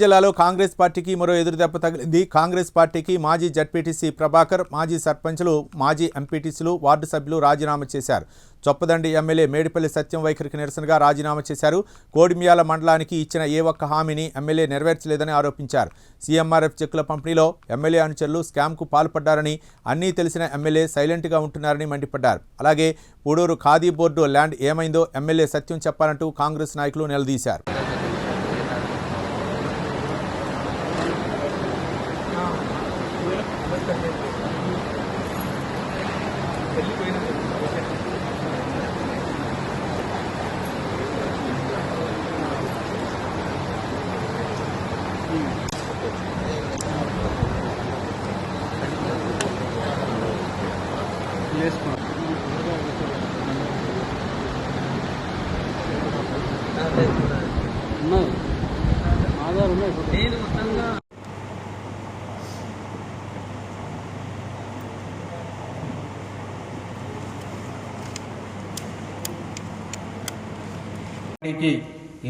జిల్లాలో కాంగ్రెస్ పార్టీకి మరో ఎదురుదెబ్బ తగిలింది. కాంగ్రెస్ పార్టీకి మాజీ జడ్పీటీసీ ప్రభాకర్, మాజీ సర్పంచ్లు, మాజీ ఎంపీటీసీలు, వార్డు సభ్యులు రాజీనామా చేశారు. చొప్పదండి ఎమ్మెల్యే మేడిపల్లి సత్యం వైఖరికి నిరసనగా రాజీనామా చేశారు. కోడిమియాల మండలానికి ఇచ్చిన ఏ ఒక్క హామీని ఎమ్మెల్యే నెరవేర్చలేదని ఆరోపించారు. సీఎంఆర్ఎఫ్ చెక్కుల పంపిణీలో ఎమ్మెల్యే అనుచరులు స్కామ్కు పాల్పడ్డారని, అన్నీ తెలిసిన ఎమ్మెల్యే సైలెంట్గా ఉంటున్నారని మండిపడ్డారు. అలాగే పూడూరు ఖాదీ బోర్డు ల్యాండ్ ఏమైందో ఎమ్మెల్యే సత్యం చెప్పాలంటూ కాంగ్రెస్ నాయకులు నిలదీశారు.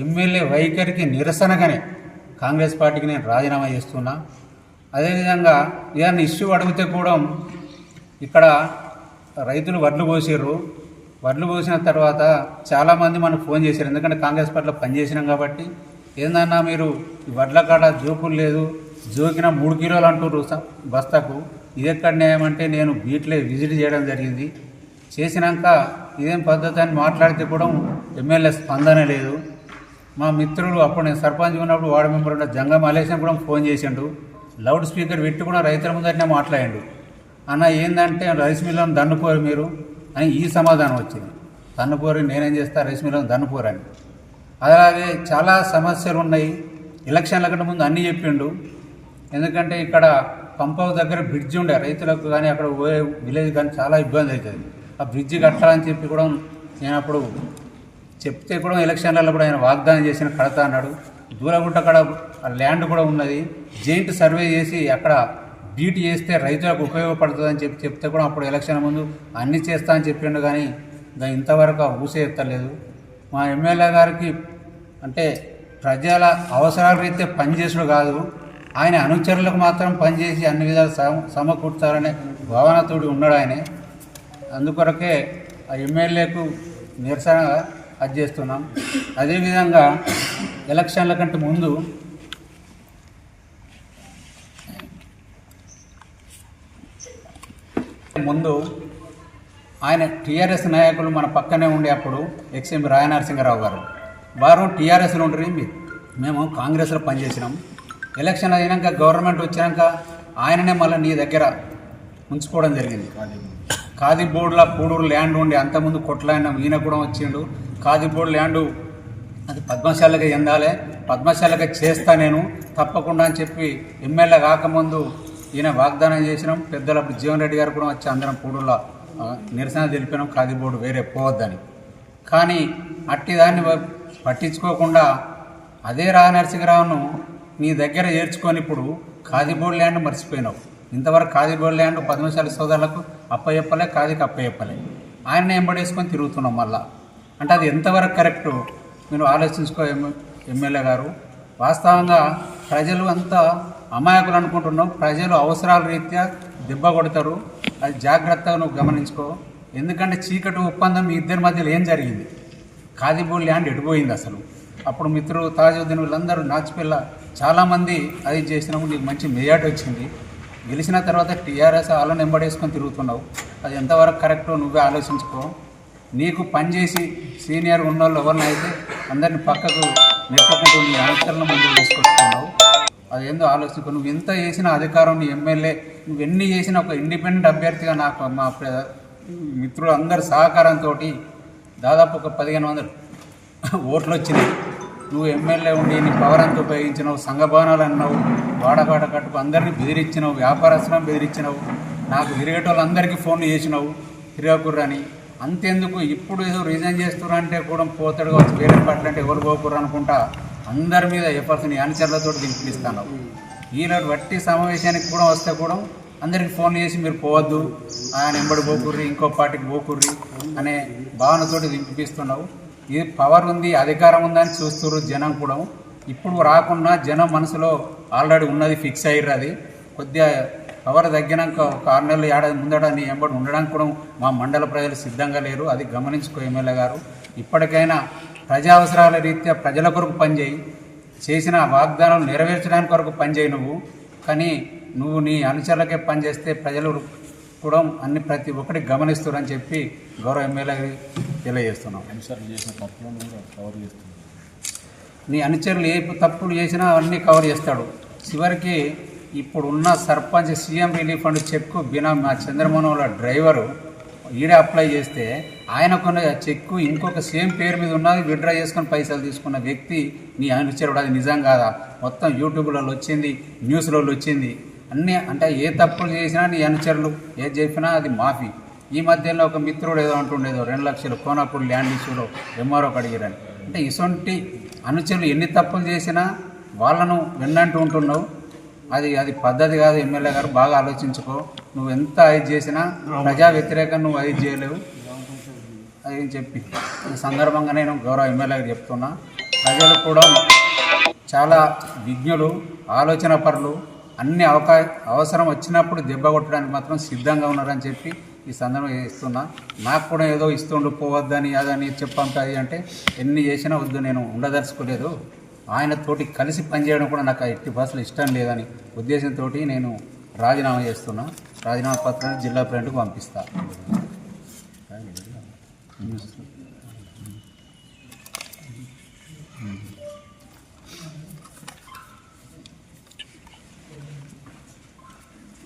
ఎమ్మెల్యే వైఖరికి నిరసనగానే కాంగ్రెస్ పార్టీకి నేను రాజీనామా చేస్తున్నా. అదేవిధంగా ఏదైనా ఇష్యూ అడిగితే కూడా ఇక్కడ రైతులు వడ్లు పోసారు. వడ్లు పోసిన తర్వాత చాలామంది మనకు ఫోన్ చేశారు. ఎందుకంటే కాంగ్రెస్ పార్టీలో పనిచేసినాం కాబట్టి, ఏందన్నా మీరు ఈ వడ్ల కాడ జోకులు లేదు, జోకిన 3 కిలోలు అంటారు బస్తాకు, ఇది ఎక్కడ న్యాయమంటే నేను బీట్లే విజిట్ చేయడం జరిగింది. చేసినాక ఇదేం పద్ధతి అని మాట్లాడితే కూడా ఎమ్మెల్యే స్పందన లేదు. మా మిత్రులు అప్పుడు నేను సర్పంచ్ ఉన్నప్పుడు వార్డు మెంబర్ ఉన్న జంగం మలేసినా కూడా ఫోన్ చేసిండు. లౌడ్ స్పీకర్ పెట్టి కూడా రైతుల ముందరనే మాట్లాడిండు. అన్న ఏంటంటే రైస్ మిల్లను దన్నుపోరు మీరు అని ఈ సమాధానం వచ్చింది. దన్నుపోరు నేనేం చేస్తా, రైస్ మిల్లను దన్నుపోరు అని. అలాగే చాలా సమస్యలు ఉన్నాయి. ఎలక్షన్ల కంటే ముందు అన్నీ చెప్పిండు. ఎందుకంటే ఇక్కడ పంప దగ్గర బ్రిడ్జి ఉండే రైతులకు కానీ అక్కడ పోయే విలేజ్ కానీ చాలా ఇబ్బంది అవుతుంది. ఆ బ్రిడ్జి కట్టాలని చెప్పి కూడా నేను అప్పుడు చెప్తే కూడా ఎలక్షన్లలో కూడా ఆయన వాగ్దానం చేసిన కడతా అన్నాడు. దూరగుంట అక్కడ ల్యాండ్ కూడా ఉన్నది. జెయింట్ సర్వే చేసి అక్కడ బీట్ చేస్తే రైతులకు ఉపయోగపడుతుందని చెప్తే కూడా అప్పుడు ఎలక్షన్ ముందు అన్నీ చేస్తా అని చెప్పిండు. కానీ ఇంతవరకు ఊసే ఎత్తలేదు. మా ఎమ్మెల్యే గారికి అంటే ప్రజల అవసరాల రీత్యా పనిచేసుడు కాదు, ఆయన అనుచరులకు మాత్రం పనిచేసి అన్ని విధాలు సమకూర్చాలనే భావనతోటి ఉన్నాడు ఆయన. అందుకొరకే ఆ ఎమ్మెల్యేకు నిరసనగా అది చేస్తున్నాం. అదేవిధంగా ఎలక్షన్ల కంటే ముందు ఆయన టీఆర్ఎస్ నాయకులు మన పక్కనే ఉండే అప్పుడు ఎక్స్ఎం రాయ నరసింహారావు గారు వారు టీఆర్ఎస్లో ఉండరు, మేము కాంగ్రెస్లో పనిచేసినాం. ఎలక్షన్ అయినాక గవర్నమెంట్ వచ్చినాక ఆయననే మళ్ళీ నీ దగ్గర ఉంచుకోవడం జరిగింది. ఖాదీ బోర్డులో పూడూరు ల్యాండ్ ఉండి అంతకుముందు కొట్లాడినాం. ఈయన కూడా వచ్చిండు. ఖాదీ బోర్డు ల్యాండు అది పద్మశాలగా చెందాలి, పద్మశాలగా చేస్తా నేను తప్పకుండా అని చెప్పి ఎమ్మెల్యే కాకముందు ఈయన వాగ్దానం చేసినాం. పెద్దలు అప్పుడు జీవన్ రెడ్డి గారు కూడా వచ్చి అందరం పూడూరులో నిరసన తెలిపినాం ఖాదీ బోర్డు వేరే పోవద్దని. కానీ అట్టి దాన్ని పట్టించుకోకుండా అదే రా నరసింహరావును నీ దగ్గర చేర్చుకొని ఇప్పుడు ఖాదీ బోర్డు ల్యాండ్ మర్చిపోయినావు. ఇంతవరకు ఖాదీ బోర్డు ల్యాండ్ పద్మశాలి సోదరులకు అప్పచెప్పలే, ఖాదీకి అప్పచెప్పలే. ఆయన్ని ఎంబడేసుకొని తిరుగుతున్నాం మళ్ళా. అంటే అది ఎంతవరకు కరెక్టు మీరు ఆలోచించుకో ఎమ్మెల్యే గారు. వాస్తవంగా ప్రజలు అంతా అమాయకులు అనుకుంటున్నావు. ప్రజలు అవసరాల రీత్యా దెబ్బ కొడతారు. అది జాగ్రత్తగా నువ్వు గమనించుకో. ఎందుకంటే చీకటి ఒప్పందం మీ ఇద్దరి మధ్యలో ఏం జరిగింది? ఖాదీ బోర్డు ల్యాండ్ ఎడిపోయింది అసలు. అప్పుడు మిత్రులు తాజుద్దీన్ వీళ్ళందరూ నాచిపిల్ల చాలామంది అది చేసినప్పుడు నీకు మంచి మెజార్టీ వచ్చింది. గెలిచిన తర్వాత టీఆర్ఎస్ వాళ్ళని ఎంబడేసుకొని తిరుగుతున్నావు. అది ఎంతవరకు కరెక్టో నువ్వే ఆలోచించుకో. నీకు పనిచేసి సీనియర్ ఉన్నోళ్ళు ఎవరినైతే అందరిని పక్కకు నెట్టుకుంటూ నీ ఆలోచనలు ముందుకు తీసుకొస్తున్నావు. అదేందో ఆలోచించుకో. నువ్వు ఎంత చేసిన అధికారం నీ ఎమ్మెల్యే, నువ్వు ఎన్ని చేసినా ఒక ఇండిపెండెంట్ అభ్యర్థిగా నాకు మా మిత్రులు అందరి సహకారంతో దాదాపు ఒక 1500 ఓట్లు వచ్చినాయి. నువ్వు ఎమ్మెల్యే ఉండి నీ పవర్ అంతా ఉపయోగించినావు. సంఘ భవనాలు అన్నావు, వాడబాట కట్టుకు అందరినీ బెదిరించినావు, వ్యాపారస్తులను బెదిరించినావు, నాకు తిరిగేటోళ్ళందరికీ ఫోన్లు చేసినావు తిరగకుర్రని. అంతెందుకు ఇప్పుడు ఏదో రిజైన్ చేస్తున్నా అంటే కూడా పోతాడు కావచ్చు, వేరే పార్టీలు అంటే ఎవరు పోకుర్రు అనుకుంటా అందరి మీద ఎఫర్ట్స్ నీ అనుచరులతో దింపిస్తాను. ఈనాడు వట్టి సమావేశానికి కూడా వస్తే కూడా అందరికి ఫోన్ చేసి మీరు పోవద్దు, ఆయన ఎంబడి పోకుర్రి, ఇంకో పార్టీకి పోకుర్రి అనే భావనతోటి దింపిస్తున్నావు. ఇది పవర్ ఉంది, అధికారం ఉందని చూస్తున్నారు జనం కూడా. ఇప్పుడు రాకున్నా జనం మనసులో ఆల్రెడీ ఉన్నది ఫిక్స్ అయ్యారు. అది కొద్దిగా పవర్ తగ్గినాక ఒక 6 నెలలు ఏడాది ముందట నీ ఎంబడి ఉండడానికి కూడా మా మండల ప్రజలు సిద్ధంగా లేరు. అది గమనించుకో ఎమ్మెల్యే గారు. ఇప్పటికైనా ప్రజా అవసరాల రీత్యా ప్రజల కొరకు పనిచేయి, చేసిన వాగ్దానాలు నెరవేర్చడానికి కొరకు పనిచేయి నువ్వు. కానీ నువ్వు నీ అనుచరులకే పనిచేస్తే ప్రజలు కూడా అన్ని ప్రతి ఒక్కటి గమనిస్తారని చెప్పి గౌరవ ఎమ్మెల్యే తెలియజేస్తున్నాం. నీ అనుచరులు ఏ తప్పులు చేసినా అవన్నీ కవర్ చేస్తాడు. చివరికి ఇప్పుడున్న సర్పంచ్ సీఎం రిలీఫ్ ఫండ్ చెక్కు బినా మా చంద్రమోహన్ వాళ్ళ డ్రైవరు ఈడే అప్లై చేస్తే ఆయనకున్న చెక్కు ఇంకొక సేమ్ పేరు మీద ఉన్నది విత్డ్రా చేసుకొని పైసలు తీసుకున్న వ్యక్తి నీ అనుచరుడు. అది నిజం కాదా? మొత్తం యూట్యూబ్లలో వచ్చింది, న్యూస్లలో వచ్చింది. అన్నీ అంటే ఏ తప్పులు చేసినా నీ అనుచరులు ఏది చెప్పినా అది మాఫీ. ఈ మధ్యలో ఒక మిత్రుడు ఏదో అంటుండేదో 2 లక్షలు కోనాపూర్ ల్యాండ్ ఇష్యూలో ఎంఆర్ఓకి అడిగారని. అంటే ఇటువంటి అనుచరులు ఎన్ని తప్పులు చేసినా వాళ్ళను వెన్నంటూ ఉంటున్నావు. అది పద్ధతి కాదు. ఎమ్మెల్యే గారు బాగా ఆలోచించుకో. నువ్వు ఎంత ఇది చేసినా ప్రజా వ్యతిరేకం నువ్వు అది చేయలేవు అని చెప్పి ఈ సందర్భంగా నేను గౌరవ ఎమ్మెల్యే గారు చెప్తున్నా. ప్రజలు కూడా చాలా విజ్ఞులు, ఆలోచన పరులు, అన్ని అవసరం వచ్చినప్పుడు దెబ్బ కొట్టడానికి మాత్రం సిద్ధంగా ఉన్నారని చెప్పి ఈ సందర్భంగా ఇస్తున్నా. నాకు కూడా ఏదో ఇస్తుండు పోవద్దని అదని చెప్పంపది అంటే ఎన్ని చేసినా వద్దు, నేను ఉండదలుచుకోలేదు. ఆయనతోటి కలిసి పనిచేయడం కూడా నాకు ఎట్టి భాషలు ఇష్టం లేదని ఉద్దేశంతో నేను రాజీనామా చేస్తున్నా. రాజీనామా పత్రాన్ని జిల్లా ప్రెసిడెంట్కి పంపిస్తా.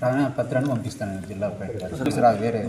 రాజీనామా పత్రాన్ని పంపిస్తాను జిల్లా ప్రెసిడెంట్. వేరే